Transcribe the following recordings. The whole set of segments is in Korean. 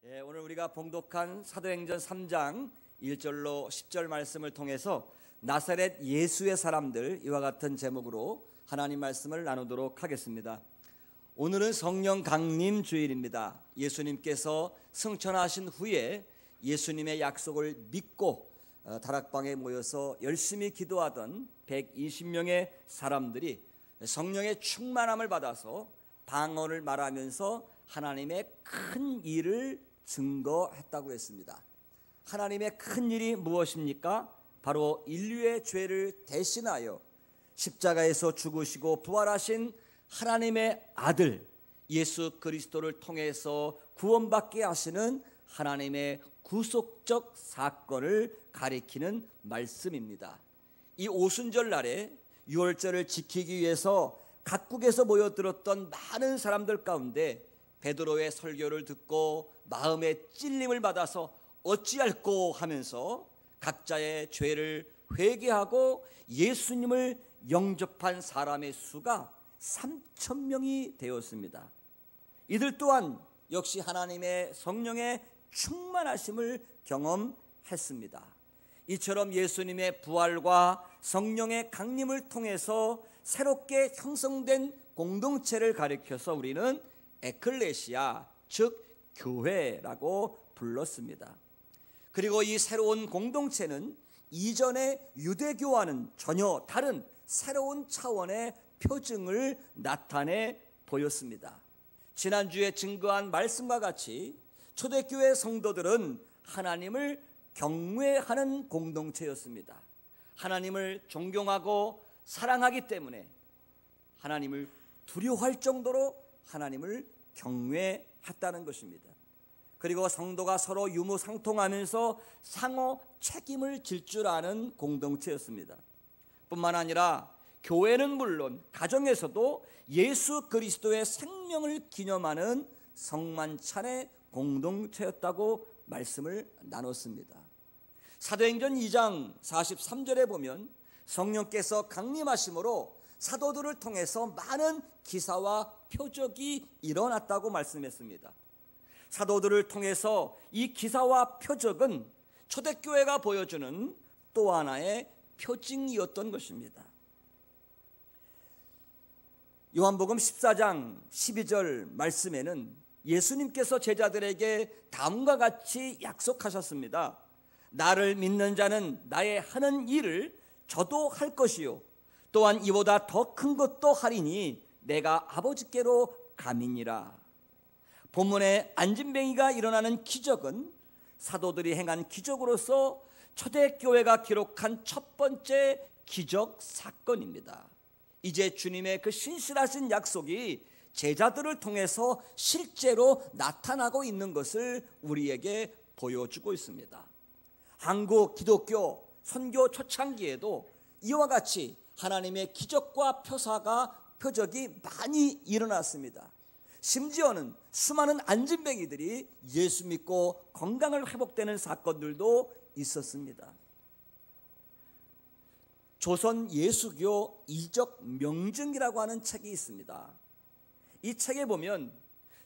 오늘 우리가 봉독한 사도행전 3장 1절로 10절 말씀을 통해서 나사렛 예수의 사람들, 이와 같은 제목으로 하나님 말씀을 나누도록 하겠습니다. 오늘은 성령 강림 주일입니다. 예수님께서 승천하신 후에 예수님의 약속을 믿고 다락방에 모여서 열심히 기도하던 120명의 사람들이 성령의 충만함을 받아서 방언을 말하면서 하나님의 큰 일을 증거했다고 했습니다. 하나님의 큰 일이 무엇입니까? 바로 인류의 죄를 대신하여 십자가에서 죽으시고 부활하신 하나님의 아들 예수 그리스도를 통해서 구원받게 하시는 하나님의 구속적 사건을 가리키는 말씀입니다. 이 오순절 날에 유월절을 지키기 위해서 각국에서 모여들었던 많은 사람들 가운데 베드로의 설교를 듣고 마음의 찔림을 받아서 어찌할꼬 하면서 각자의 죄를 회개하고 예수님을 영접한 사람의 수가 3,000명이 되었습니다. 이들 또한 역시 하나님의 성령의 충만하심을 경험했습니다. 이처럼 예수님의 부활과 성령의 강림을 통해서 새롭게 형성된 공동체를 가리켜서 우리는 에클레시아, 즉 교회라고 불렀습니다. 그리고 이 새로운 공동체는 이전의 유대교와는 전혀 다른 새로운 차원의 표징을 나타내 보였습니다. 지난주에 증거한 말씀과 같이 초대교회 성도들은 하나님을 경외하는 공동체였습니다. 하나님을 존경하고 사랑하기 때문에 하나님을 두려워할 정도로 하나님을 경외했다는 것입니다. 그리고 성도가 서로 유무상통하면서 상호 책임을 질 줄 아는 공동체였습니다. 뿐만 아니라 교회는 물론 가정에서도 예수 그리스도의 생명을 기념하는 성만찬의 공동체였다고 말씀을 나눴습니다. 사도행전 2장 43절에 보면 성령께서 강림하심으로 사도들을 통해서 많은 기사와 표적이 일어났다고 말씀했습니다. 사도들을 통해서 이 기사와 표적은 초대교회가 보여주는 또 하나의 표징이었던 것입니다. 요한복음 14장 12절 말씀에는 예수님께서 제자들에게 다음과 같이 약속하셨습니다. 나를 믿는 자는 나의 하는 일을 저도 할 것이요 또한 이보다 더 큰 것도 하리니 내가 아버지께로 감이니라. 본문에 안진뱅이가 일어나는 기적은 사도들이 행한 기적으로서 초대교회가 기록한 첫 번째 기적 사건입니다. 이제 주님의 그 신실하신 약속이 제자들을 통해서 실제로 나타나고 있는 것을 우리에게 보여주고 있습니다. 한국 기독교 선교 초창기에도 이와 같이 하나님의 기적과 표적이 많이 일어났습니다. 심지어는 수많은 안진뱅이들이 예수 믿고 건강을 회복되는 사건들도 있었습니다. 조선 예수교 이적 명증이라고 하는 책이 있습니다. 이 책에 보면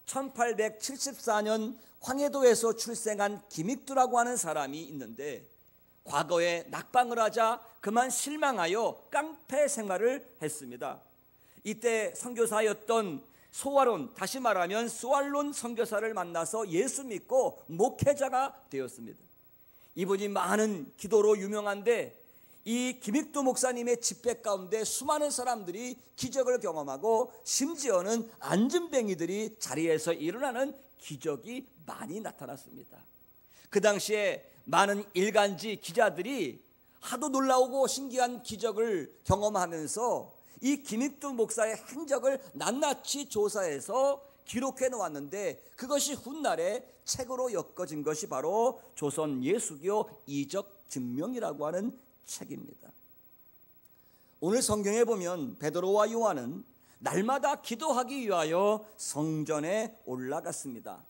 1874년 황해도에서 출생한 김익두라고 하는 사람이 있는데 과거에 낙방을 하자 그만 실망하여 깡패 생활을 했습니다. 이때 선교사였던 소아론, 다시 말하면 스왈론 선교사를 만나서 예수 믿고 목회자가 되었습니다. 이분이 많은 기도로 유명한데 이 김익두 목사님의 집회 가운데 수많은 사람들이 기적을 경험하고 심지어는 안진뱅이들이 자리에서 일어나는 기적이 많이 나타났습니다. 그 당시에 많은 일간지 기자들이 하도 놀라우고 신기한 기적을 경험하면서 이 김익두 목사의 행적을 낱낱이 조사해서 기록해 놓았는데 그것이 훗날에 책으로 엮어진 것이 바로 조선 예수교 이적 증명이라고 하는 책입니다. 오늘 성경에 보면 베드로와 요한은 날마다 기도하기 위하여 성전에 올라갔습니다.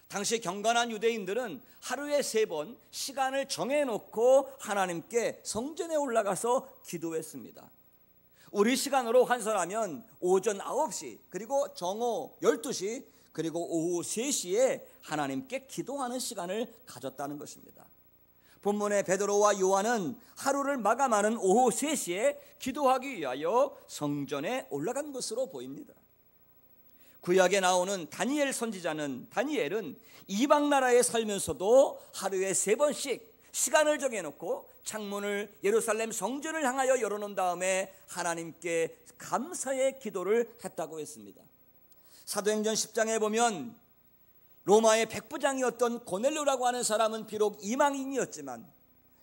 당시 경건한 유대인들은 하루에 3번 시간을 정해놓고 하나님께 성전에 올라가서 기도했습니다. 우리 시간으로 환산하면 오전 9시 그리고 정오 12시 그리고 오후 3시에 하나님께 기도하는 시간을 가졌다는 것입니다. 본문의 베드로와 요한은 하루를 마감하는 오후 3시에 기도하기 위하여 성전에 올라간 것으로 보입니다. 구약에 나오는 다니엘 선지자는 다니엘은 이방 나라에 살면서도 하루에 3번씩 시간을 정해놓고 창문을 예루살렘 성전을 향하여 열어놓은 다음에 하나님께 감사의 기도를 했다고 했습니다. 사도행전 10장에 보면 로마의 백부장이었던 고넬료라고 하는 사람은 비록 이방인이었지만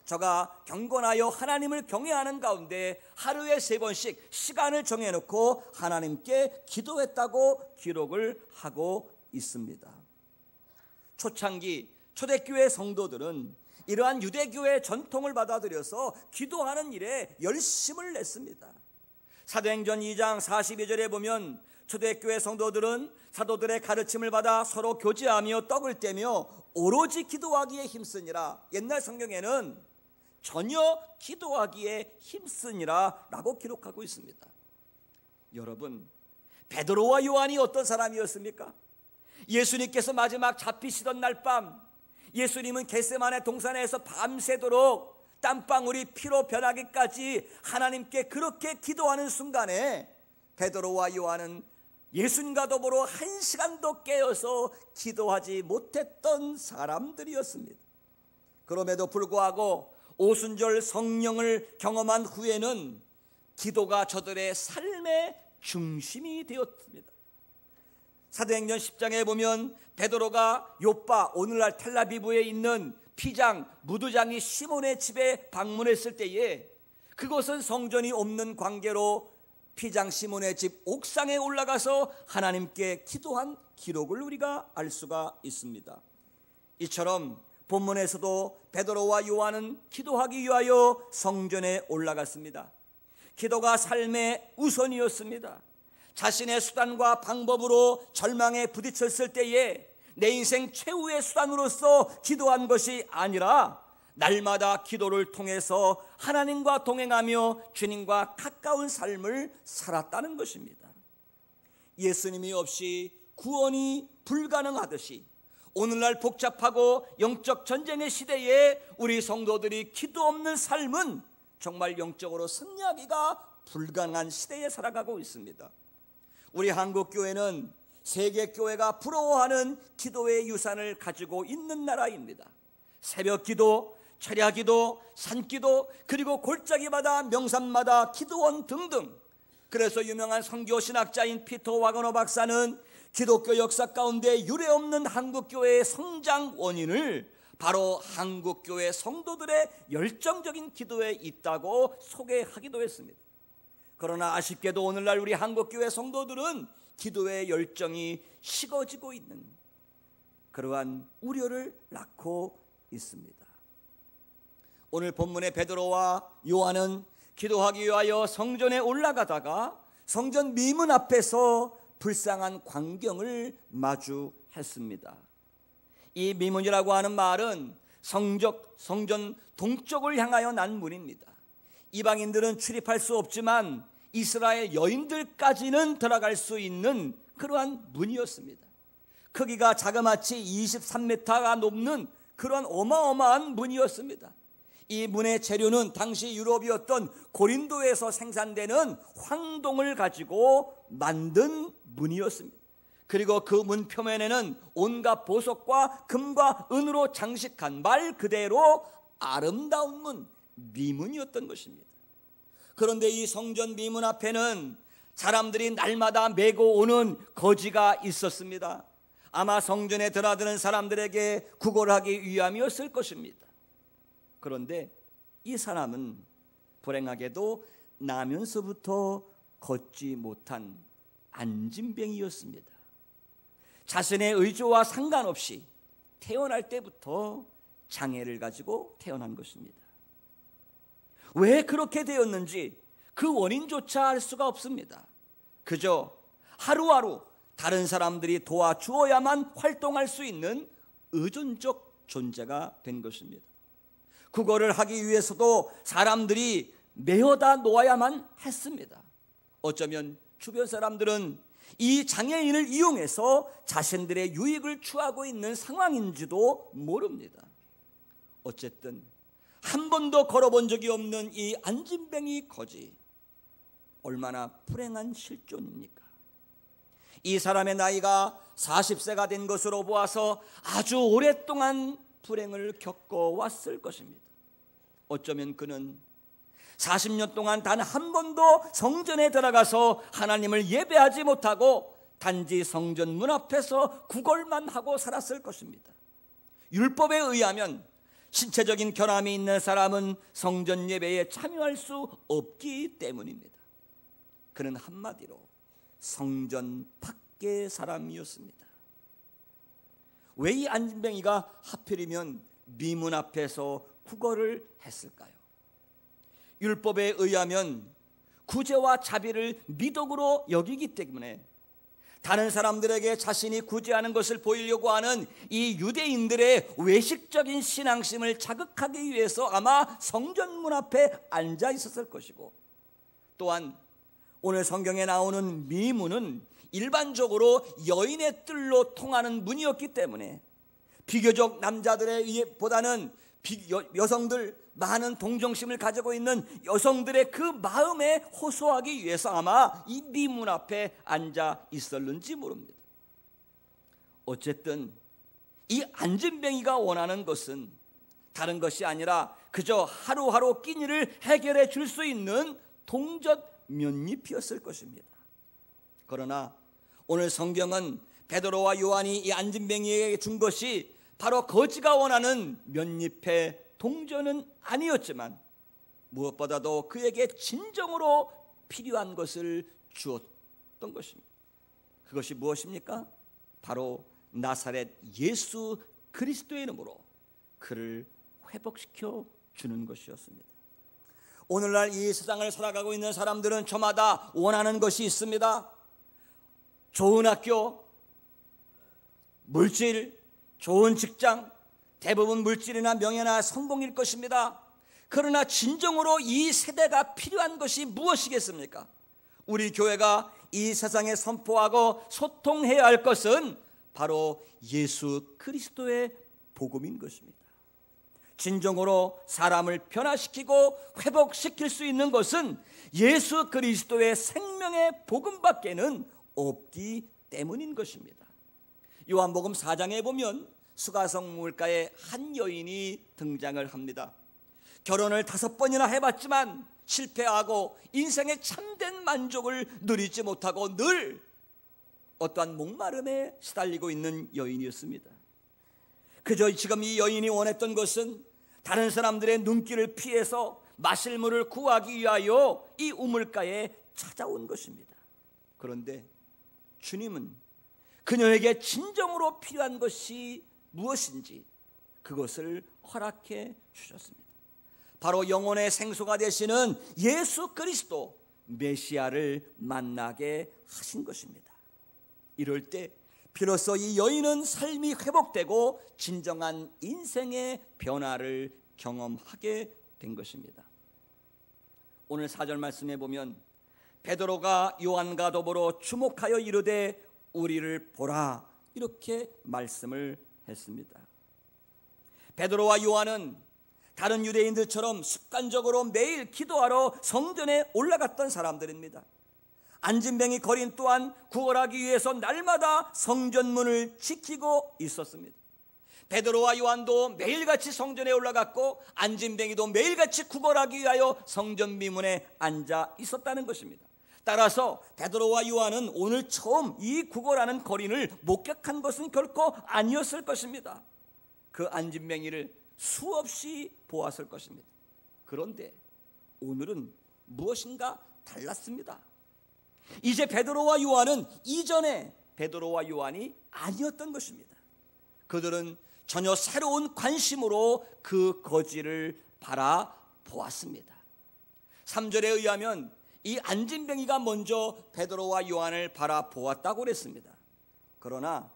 저가 경건하여 하나님을 경외하는 가운데 하루에 3번씩 시간을 정해놓고 하나님께 기도했다고 기록을 하고 있습니다. 초창기 초대교회 성도들은 이러한 유대교의 전통을 받아들여서 기도하는 일에 열심을 냈습니다. 사도행전 2장 42절에 보면 초대교회 성도들은 사도들의 가르침을 받아 서로 교제하며 떡을 떼며 오로지 기도하기에 힘쓰니라. 옛날 성경에는 전혀 기도하기에 힘쓰니라 라고 기록하고 있습니다. 여러분, 베드로와 요한이 어떤 사람이었습니까? 예수님께서 마지막 잡히시던 날 밤, 예수님은 겟세마네 동산에서 밤새도록 땀방울이 피로 변하기까지 하나님께 그렇게 기도하는 순간에 베드로와 요한은 예수님과 더불어 1시간도 깨어서 기도하지 못했던 사람들이었습니다. 그럼에도 불구하고 오순절 성령을 경험한 후에는 기도가 저들의 삶의 중심이 되었습니다. 사도행전 10장에 보면 베드로가 요빠, 오늘날 텔라비브에 있는 피장, 무두장이 시몬의 집에 방문했을 때에 그곳은 성전이 없는 관계로 피장 시몬의 집 옥상에 올라가서 하나님께 기도한 기록을 우리가 알 수가 있습니다. 이처럼 본문에서도 베드로와 요한은 기도하기 위하여 성전에 올라갔습니다. 기도가 삶의 우선이었습니다. 자신의 수단과 방법으로 절망에 부딪혔을 때에 내 인생 최후의 수단으로서 기도한 것이 아니라 날마다 기도를 통해서 하나님과 동행하며 주님과 가까운 삶을 살았다는 것입니다. 예수님이 없이 구원이 불가능하듯이 오늘날 복잡하고 영적 전쟁의 시대에 우리 성도들이 기도 없는 삶은 정말 영적으로 승리하기가 불가능한 시대에 살아가고 있습니다. 우리 한국교회는 세계교회가 부러워하는 기도의 유산을 가지고 있는 나라입니다. 새벽기도, 철야기도, 산기도, 그리고 골짜기마다 명산마다 기도원 등등. 그래서 유명한 선교 신학자인 피터 와거너 박사는 기독교 역사 가운데 유례없는 한국교회의 성장 원인을 바로 한국교회 성도들의 열정적인 기도에 있다고 소개하기도 했습니다. 그러나 아쉽게도 오늘날 우리 한국교회 성도들은 기도의 열정이 식어지고 있는 그러한 우려를 낳고 있습니다. 오늘 본문의 베드로와 요한은 기도하기 위하여 성전에 올라가다가 성전 미문 앞에서 불쌍한 광경을 마주했습니다. 이 미문이라고 하는 말은 성전 동쪽을 향하여 난 문입니다. 이방인들은 출입할 수 없지만 이스라엘 여인들까지는 들어갈 수 있는 그러한 문이었습니다. 크기가 자그마치 23m가 넘는 그런 어마어마한 문이었습니다. 이 문의 재료는 당시 유럽이었던 고린도에서 생산되는 황동을 가지고 만든 문이었습니다. 그리고 그 문 표면에는 온갖 보석과 금과 은으로 장식한 말 그대로 아름다운 문, 미문이었던 것입니다. 그런데 이 성전 미문 앞에는 사람들이 날마다 메고 오는 거지가 있었습니다. 아마 성전에 드나드는 사람들에게 구걸하기 위함이었을 것입니다. 그런데 이 사람은 불행하게도 나면서부터 걷지 못한 안진뱅이였습니다. 자신의 의지와 상관없이 태어날 때부터 장애를 가지고 태어난 것입니다. 왜 그렇게 되었는지 그 원인조차 알 수가 없습니다. 그저 하루하루 다른 사람들이 도와주어야만 활동할 수 있는 의존적 존재가 된 것입니다. 그거를 하기 위해서도 사람들이 메어다 놓아야만 했습니다. 어쩌면 주변 사람들은 이 장애인을 이용해서 자신들의 유익을 추구하고 있는 상황인지도 모릅니다. 어쨌든 한 번도 걸어본 적이 없는 이 안진뱅이 거지, 얼마나 불행한 실존입니까? 이 사람의 나이가 40세가 된 것으로 보아서 아주 오랫동안 불행을 겪어왔을 것입니다. 어쩌면 그는 40년 동안 단 한 번도 성전에 들어가서 하나님을 예배하지 못하고 단지 성전 문 앞에서 구걸만 하고 살았을 것입니다. 율법에 의하면 신체적인 결함이 있는 사람은 성전 예배에 참여할 수 없기 때문입니다. 그는 한마디로 성전 밖의 사람이었습니다. 왜 이 안진뱅이가 하필이면 미문 앞에서 구걸을 했을까요? 율법에 의하면 구제와 자비를 미덕으로 여기기 때문에 다른 사람들에게 자신이 구제하는 것을 보이려고 하는 이 유대인들의 외식적인 신앙심을 자극하기 위해서 아마 성전문 앞에 앉아 있었을 것이고, 또한 오늘 성경에 나오는 미문은 일반적으로 여인의 뜰로 통하는 문이었기 때문에 비교적 남자들에 보다는 여성들, 많은 동정심을 가지고 있는 여성들의 그 마음에 호소하기 위해서 아마 이 미문 앞에 앉아 있었는지 모릅니다. 어쨌든 이 안진뱅이가 원하는 것은 다른 것이 아니라 그저 하루하루 끼니를 해결해 줄 수 있는 동젓 면잎이었을 것입니다. 그러나 오늘 성경은 베드로와 요한이 이 안진뱅이에게 준 것이 바로 거지가 원하는 면잎의 동전은 아니었지만 무엇보다도 그에게 진정으로 필요한 것을 주었던 것입니다. 그것이 무엇입니까? 바로 나사렛 예수 그리스도의 이름으로 그를 회복시켜 주는 것이었습니다. 오늘날 이 세상을 살아가고 있는 사람들은 저마다 원하는 것이 있습니다. 좋은 학교, 물질, 좋은 직장, 대부분 물질이나 명예나 성공일 것입니다. 그러나 진정으로 이 세대가 필요한 것이 무엇이겠습니까? 우리 교회가 이 세상에 선포하고 소통해야 할 것은 바로 예수 그리스도의 복음인 것입니다. 진정으로 사람을 변화시키고 회복시킬 수 있는 것은 예수 그리스도의 생명의 복음밖에는 없기 때문인 것입니다. 요한복음 4장에 보면 수가성 물가에 한 여인이 등장을 합니다. 결혼을 5번이나 해봤지만 실패하고 인생의 참된 만족을 누리지 못하고 늘 어떠한 목마름에 시달리고 있는 여인이었습니다. 그저 지금 이 여인이 원했던 것은 다른 사람들의 눈길을 피해서 마실 물을 구하기 위하여 이 우물가에 찾아온 것입니다. 그런데 주님은 그녀에게 진정으로 필요한 것이 무엇인지 그것을 허락해 주셨습니다. 바로 영혼의 생수가 되시는 예수 그리스도 메시아를 만나게 하신 것입니다. 이럴 때 비로소 이 여인은 삶이 회복되고 진정한 인생의 변화를 경험하게 된 것입니다. 오늘 4절 말씀에 보면 베드로가 요한과 더불어 주목하여 이르되 우리를 보라, 이렇게 말씀을 했습니다. 베드로와 요한은 다른 유대인들처럼 습관적으로 매일 기도하러 성전에 올라갔던 사람들입니다. 안진뱅이 거린 또한 구걸하기 위해서 날마다 성전문을 지키고 있었습니다. 베드로와 요한도 매일같이 성전에 올라갔고 안진뱅이도 매일같이 구걸하기 위하여 성전 미문에 앉아 있었다는 것입니다. 따라서 베드로와 요한은 오늘 처음 이 구걸하는 거린을 목격한 것은 결코 아니었을 것입니다. 그 안진뱅이를 수없이 보았을 것입니다. 그런데 오늘은 무엇인가 달랐습니다. 이제 베드로와 요한은 이전에 베드로와 요한이 아니었던 것입니다. 그들은 전혀 새로운 관심으로 그 거지를 바라보았습니다. 3절에 의하면 이 안진뱅이가 먼저 베드로와 요한을 바라보았다고 그랬습니다. 그러나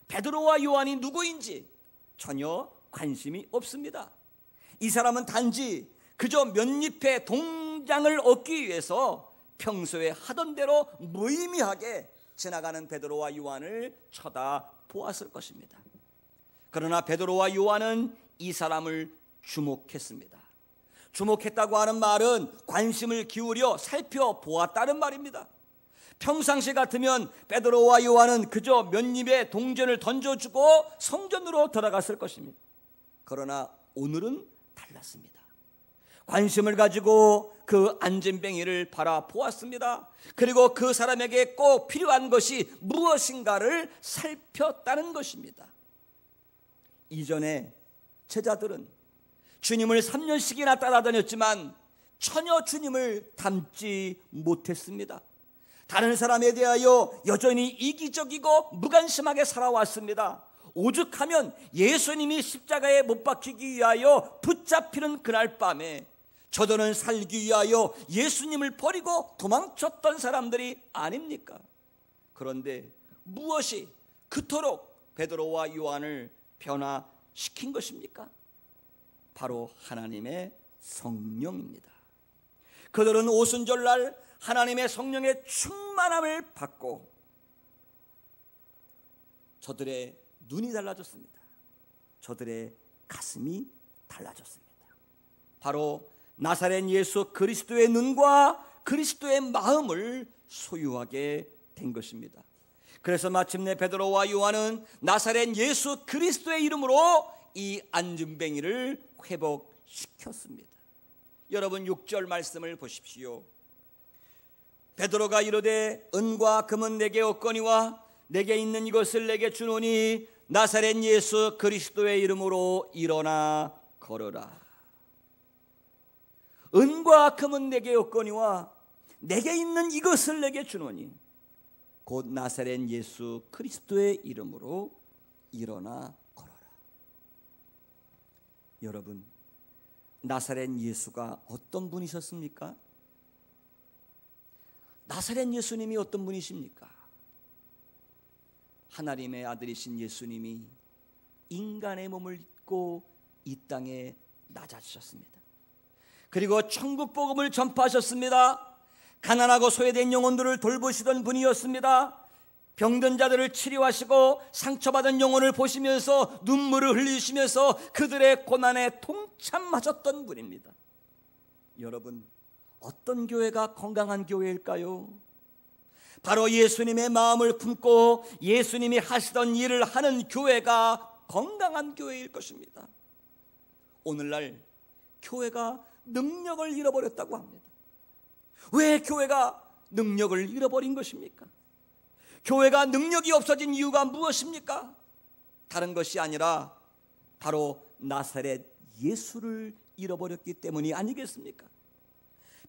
베드로와 요한이 누구인지 전혀 관심이 없습니다. 이 사람은 단지 그저 면잎의 동장을 얻기 위해서 평소에 하던 대로 무의미하게 지나가는 베드로와 요한을 쳐다보았을 것입니다. 그러나 베드로와 요한은 이 사람을 주목했습니다. 주목했다고 하는 말은 관심을 기울여 살펴보았다는 말입니다. 평상시 같으면 베드로와 요한은 그저 몇 입의 동전을 던져주고 성전으로 들어갔을 것입니다. 그러나 오늘은 달랐습니다. 관심을 가지고 그 안진뱅이를 바라보았습니다. 그리고 그 사람에게 꼭 필요한 것이 무엇인가를 살폈다는 것입니다. 이전에 제자들은 주님을 3년씩이나 따라다녔지만 전혀 주님을 닮지 못했습니다. 다른 사람에 대하여 여전히 이기적이고 무관심하게 살아왔습니다. 오죽하면 예수님이 십자가에 못 박히기 위하여 붙잡히는 그날 밤에 저들은 살기 위하여 예수님을 버리고 도망쳤던 사람들이 아닙니까? 그런데 무엇이 그토록 베드로와 요한을 변화시킨 것입니까? 바로 하나님의 성령입니다. 그들은 오순절날 하나님의 성령의 충만함을 받고 저들의 눈이 달라졌습니다. 저들의 가슴이 달라졌습니다. 바로 나사렛 예수 그리스도의 눈과 그리스도의 마음을 소유하게 된 것입니다. 그래서 마침내 베드로와 요한은 나사렛 예수 그리스도의 이름으로 이 안진뱅이를 회복시켰습니다. 여러분 6절 말씀을 보십시오. 베드로가 이르되 은과 금은 내게 없거니와 내게 있는 이것을 내게 주노니 나사렛 예수 그리스도의 이름으로 일어나 걸어라. 은과 금은 내게 없거니와 내게 있는 이것을 내게 주노니 곧 나사렛 예수 그리스도의 이름으로 일어나 걸어라. 여러분, 나사렛 예수가 어떤 분이셨습니까? 나사렛 예수님이 어떤 분이십니까? 하나님의 아들이신 예수님이 인간의 몸을 입고 이 땅에 낮아지셨습니다. 그리고 천국 복음을 전파하셨습니다. 가난하고 소외된 영혼들을 돌보시던 분이었습니다. 병든 자들을 치료하시고 상처받은 영혼을 보시면서 눈물을 흘리시면서 그들의 고난에 동참하셨던 분입니다. 여러분, 어떤 교회가 건강한 교회일까요? 바로 예수님의 마음을 품고 예수님이 하시던 일을 하는 교회가 건강한 교회일 것입니다. 오늘날 교회가 능력을 잃어버렸다고 합니다. 왜 교회가 능력을 잃어버린 것입니까? 교회가 능력이 없어진 이유가 무엇입니까? 다른 것이 아니라 바로 나사렛 예수를 잃어버렸기 때문이 아니겠습니까?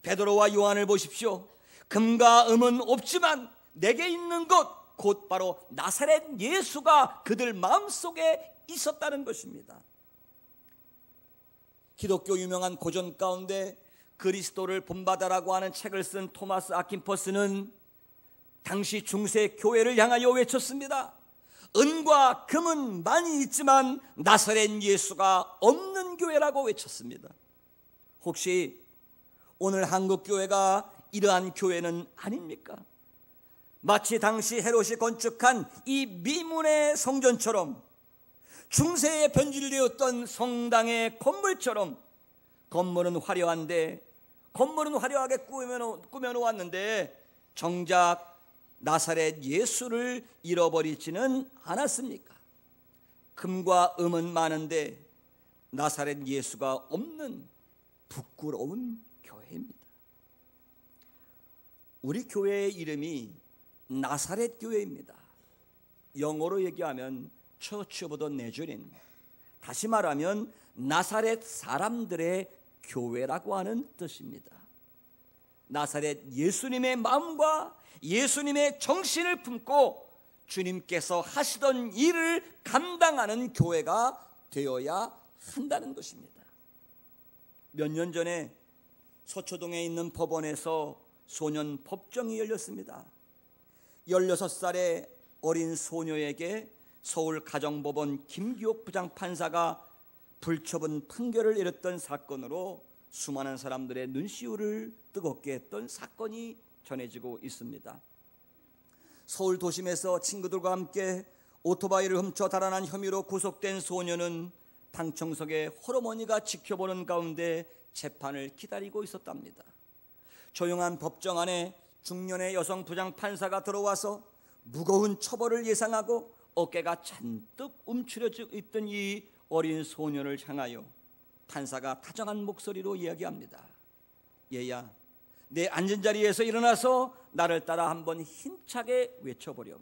베드로와 요한을 보십시오. 금과 음은 없지만 내게 있는 것 곧 바로 나사렛 예수가 그들 마음속에 있었다는 것입니다. 기독교 유명한 고전 가운데 그리스도를 본받아라고 하는 책을 쓴 토마스 아킨퍼스는 당시 중세 교회를 향하여 외쳤습니다. 은과 금은 많이 있지만 나사렛 예수가 없는 교회라고 외쳤습니다. 혹시 오늘 한국 교회가 이러한 교회는 아닙니까? 마치 당시 헤롯이 건축한 이 미문의 성전처럼 중세에 변질되었던 성당의 건물처럼 건물은 화려한데 건물은 화려하게 꾸며놓았는데 정작 나사렛 예수를 잃어버리지는 않았습니까? 금과 음은 많은데 나사렛 예수가 없는 부끄러운 교회입니다. 우리 교회의 이름이 나사렛 교회입니다. 영어로 얘기하면 Church of the Nazarene, 다시 말하면 나사렛 사람들의 교회라고 하는 뜻입니다. 나사렛 예수님의 마음과 예수님의 정신을 품고 주님께서 하시던 일을 감당하는 교회가 되어야 한다는 것입니다. 몇 년 전에 서초동에 있는 법원에서 소년 법정이 열렸습니다. 16살의 어린 소녀에게 서울가정법원 김기옥 부장판사가 불처분 판결을 내렸던 사건으로 수많은 사람들의 눈시울을 뜨겁게 했던 사건이 전해지고 있습니다. 서울 도심에서 친구들과 함께 오토바이를 훔쳐 달아난 혐의로 구속된 소녀는 방청석에 홀어머니가 지켜보는 가운데 재판을 기다리고 있었답니다. 조용한 법정 안에 중년의 여성 부장판사가 들어와서 무거운 처벌을 예상하고 어깨가 잔뜩 움츠려져 있던 이 어린 소년을 향하여 판사가 다정한 목소리로 이야기합니다. 얘야, 내 앉은 자리에서 일어나서 나를 따라 한번 힘차게 외쳐보렴.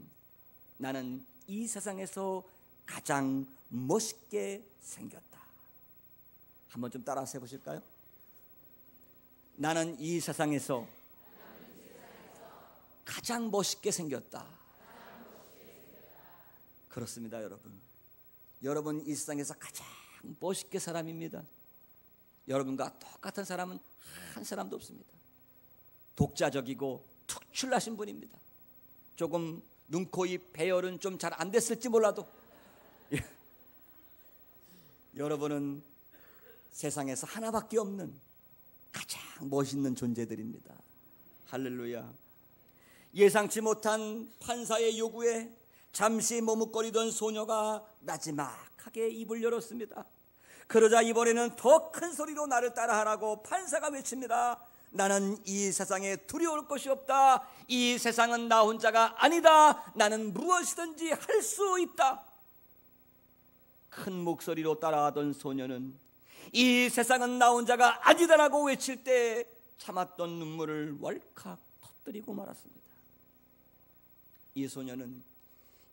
나는 이 세상에서 가장 멋있게 생겼다. 한번 좀 따라서 해보실까요? 나는 이 세상에서 가장 멋있게 생겼다. 그렇습니다, 여러분. 여러분 이 세상에서 가장 멋있게 사람입니다. 여러분과 똑같은 사람은 한 사람도 없습니다. 독자적이고 특출나신 분입니다. 조금 눈, 코, 입, 배열은 좀 잘 안 됐을지 몰라도 여러분은 세상에서 하나밖에 없는 가장 멋있는 존재들입니다. 할렐루야. 예상치 못한 판사의 요구에 잠시 머뭇거리던 소녀가 마지막하게 입을 열었습니다. 그러자 이번에는 더 큰 소리로 나를 따라하라고 판사가 외칩니다. 나는 이 세상에 두려울 것이 없다. 이 세상은 나 혼자가 아니다. 나는 무엇이든지 할 수 있다. 큰 목소리로 따라하던 소녀는 이 세상은 나 혼자가 아니다라고 외칠 때 참았던 눈물을 왈칵 터뜨리고 말았습니다. 이 소녀는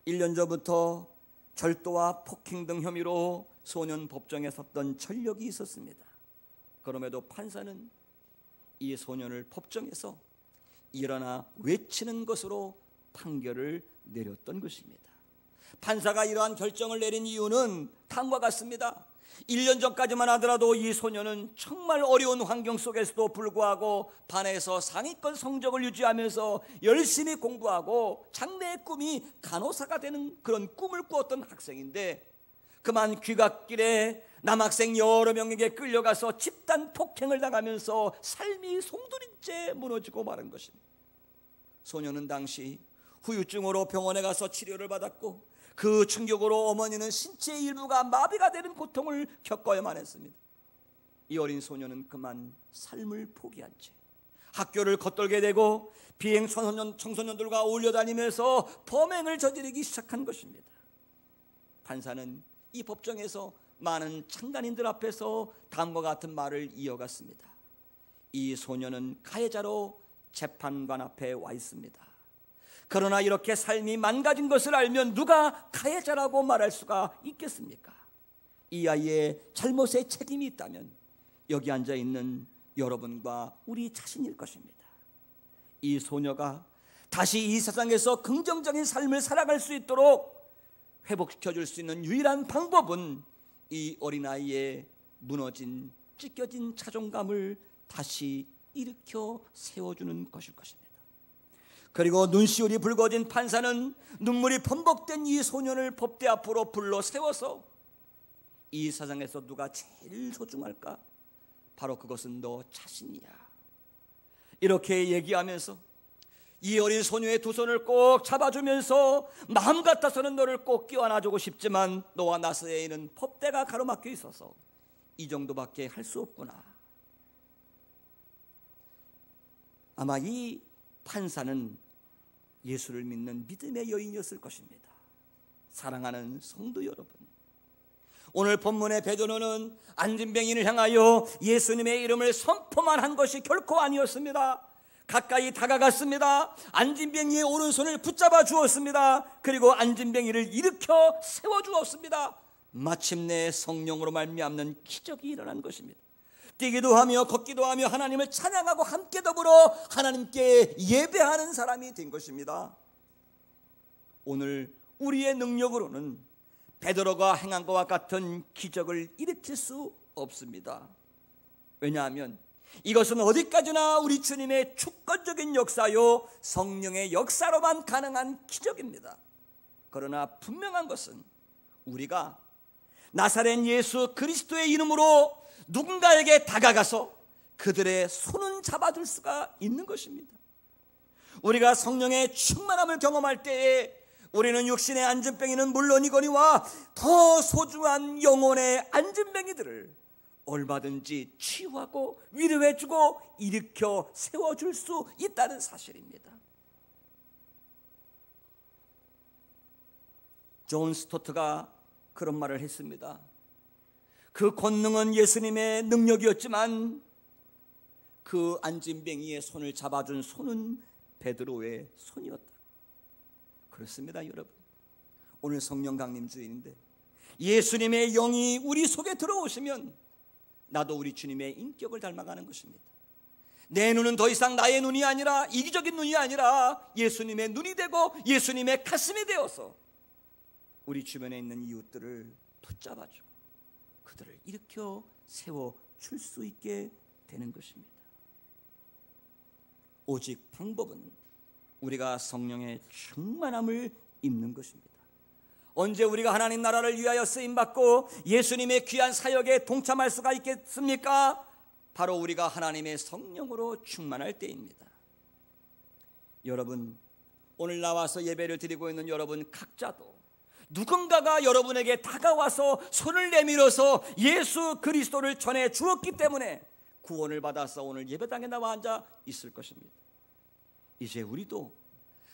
1년 전부터 절도와 폭행 등 혐의로 소년 법정에 섰던 전력이 있었습니다. 그럼에도 판사는 이 소년을 법정에서 일어나 외치는 것으로 판결을 내렸던 것입니다. 판사가 이러한 결정을 내린 이유는 다음과 같습니다. 1년 전까지만 하더라도 이 소녀는 정말 어려운 환경 속에서도 불구하고 반에서 상위권 성적을 유지하면서 열심히 공부하고 장래의 꿈이 간호사가 되는 그런 꿈을 꾸었던 학생인데, 그만 귀갓길에 남학생 여러 명에게 끌려가서 집단 폭행을 당하면서 삶이 송두리째 무너지고 마른 것입니다. 소녀는 당시 후유증으로 병원에 가서 치료를 받았고 그 충격으로 어머니는 신체의 일부가 마비가 되는 고통을 겪어야만 했습니다. 이 어린 소녀는 그만 삶을 포기한 채 학교를 겉돌게 되고 비행 청소년들과 어울려 다니면서 범행을 저지르기 시작한 것입니다. 판사는 이 법정에서 많은 창간인들 앞에서 다음과 같은 말을 이어갔습니다. 이 소녀는 가해자로 재판관 앞에 와 있습니다. 그러나 이렇게 삶이 망가진 것을 알면 누가 가해자라고 말할 수가 있겠습니까? 이 아이의 잘못에 책임이 있다면 여기 앉아 있는 여러분과 우리 자신일 것입니다. 이 소녀가 다시 이 세상에서 긍정적인 삶을 살아갈 수 있도록 회복시켜줄 수 있는 유일한 방법은 이 어린아이의 무너진 찢겨진 자존감을 다시 일으켜 세워주는 것일 것입니다. 그리고 눈시울이 붉어진 판사는 눈물이 범벅된 이 소년을 법대 앞으로 불러 세워서 이 세상에서 누가 제일 소중할까? 바로 그것은 너 자신이야. 이렇게 얘기하면서 이 어린 소녀의 두 손을 꼭 잡아주면서 마음 같아서는 너를 꼭 끼워안아주고 싶지만 너와 나 사이에는 법대가 가로막혀 있어서 이 정도밖에 할 수 없구나. 아마 이 판사는 예수를 믿는 믿음의 여인이었을 것입니다. 사랑하는 성도 여러분, 오늘 본문의 베드로는 안진뱅이를 향하여 예수님의 이름을 선포만 한 것이 결코 아니었습니다. 가까이 다가갔습니다. 안진뱅이의 오른손을 붙잡아 주었습니다. 그리고 안진뱅이를 일으켜 세워 주었습니다. 마침내 성령으로 말미암는 기적이 일어난 것입니다. 뛰기도 하며 걷기도 하며 하나님을 찬양하고 함께 더불어 하나님께 예배하는 사람이 된 것입니다. 오늘 우리의 능력으로는 베드로가 행한 것과 같은 기적을 일으킬 수 없습니다. 왜냐하면 이것은 어디까지나 우리 주님의 주권적인 역사요 성령의 역사로만 가능한 기적입니다. 그러나 분명한 것은 우리가 나사렛 예수 그리스도의 이름으로 누군가에게 다가가서 그들의 손은 잡아줄 수가 있는 것입니다. 우리가 성령의 충만함을 경험할 때에 우리는 육신의 안진뱅이는 물론이거니와 더 소중한 영혼의 안진뱅이들을 얼마든지 치유하고 위로해주고 일으켜 세워줄 수 있다는 사실입니다. 존 스토트가 그런 말을 했습니다. 그 권능은 예수님의 능력이었지만 그 안진뱅이의 손을 잡아준 손은 베드로의 손이었다. 그렇습니다, 여러분. 오늘 성령 강림 주일인데 예수님의 영이 우리 속에 들어오시면 나도 우리 주님의 인격을 닮아가는 것입니다. 내 눈은 더 이상 나의 눈이 아니라 이기적인 눈이 아니라 예수님의 눈이 되고 예수님의 가슴이 되어서 우리 주변에 있는 이웃들을 붙잡아주고 그들을 일으켜 세워줄 수 있게 되는 것입니다. 오직 방법은 우리가 성령의 충만함을 입는 것입니다. 언제 우리가 하나님 나라를 위하여 쓰임받고 예수님의 귀한 사역에 동참할 수가 있겠습니까? 바로 우리가 하나님의 성령으로 충만할 때입니다. 여러분, 오늘 나와서 예배를 드리고 있는 여러분 각자도 누군가가 여러분에게 다가와서 손을 내밀어서 예수 그리스도를 전해 주었기 때문에 구원을 받아서 오늘 예배당에 나와 앉아 있을 것입니다. 이제 우리도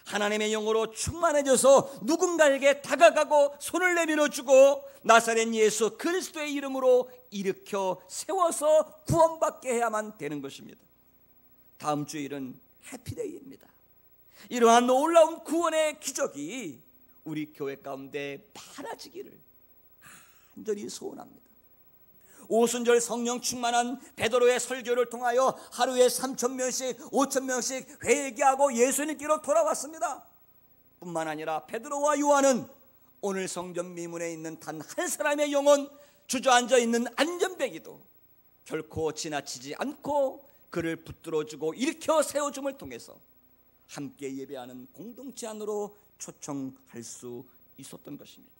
하나님의 영으로 충만해져서 누군가에게 다가가고 손을 내밀어 주고 나사렛 예수 그리스도의 이름으로 일으켜 세워서 구원받게 해야만 되는 것입니다. 다음 주일은 해피데이입니다. 이러한 놀라운 구원의 기적이 우리 교회 가운데 많아지기를 간절히 소원합니다. 오순절 성령 충만한 베드로의 설교를 통하여 하루에 3,000명씩 5,000명씩 회개하고 예수님께로 돌아왔습니다. 뿐만 아니라 베드로와 요한은 오늘 성전 미문에 있는 단 한 사람의 영혼, 주저앉아 있는 안전뱅이도 결코 지나치지 않고 그를 붙들어주고 일으켜 세워줌을 통해서 함께 예배하는 공동체 안으로 초청할 수 있었던 것입니다.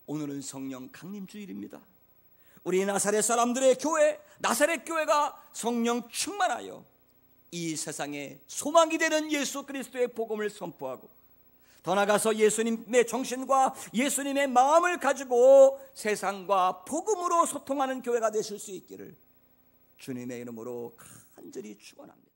오늘은 성령 강림 주일입니다. 우리 나사렛 사람들의 교회, 나사렛 교회가 성령 충만하여 이 세상에 소망이 되는 예수 그리스도의 복음을 선포하고 더 나아가서 예수님의 정신과 예수님의 마음을 가지고 세상과 복음으로 소통하는 교회가 되실 수 있기를 주님의 이름으로 간절히 축원합니다.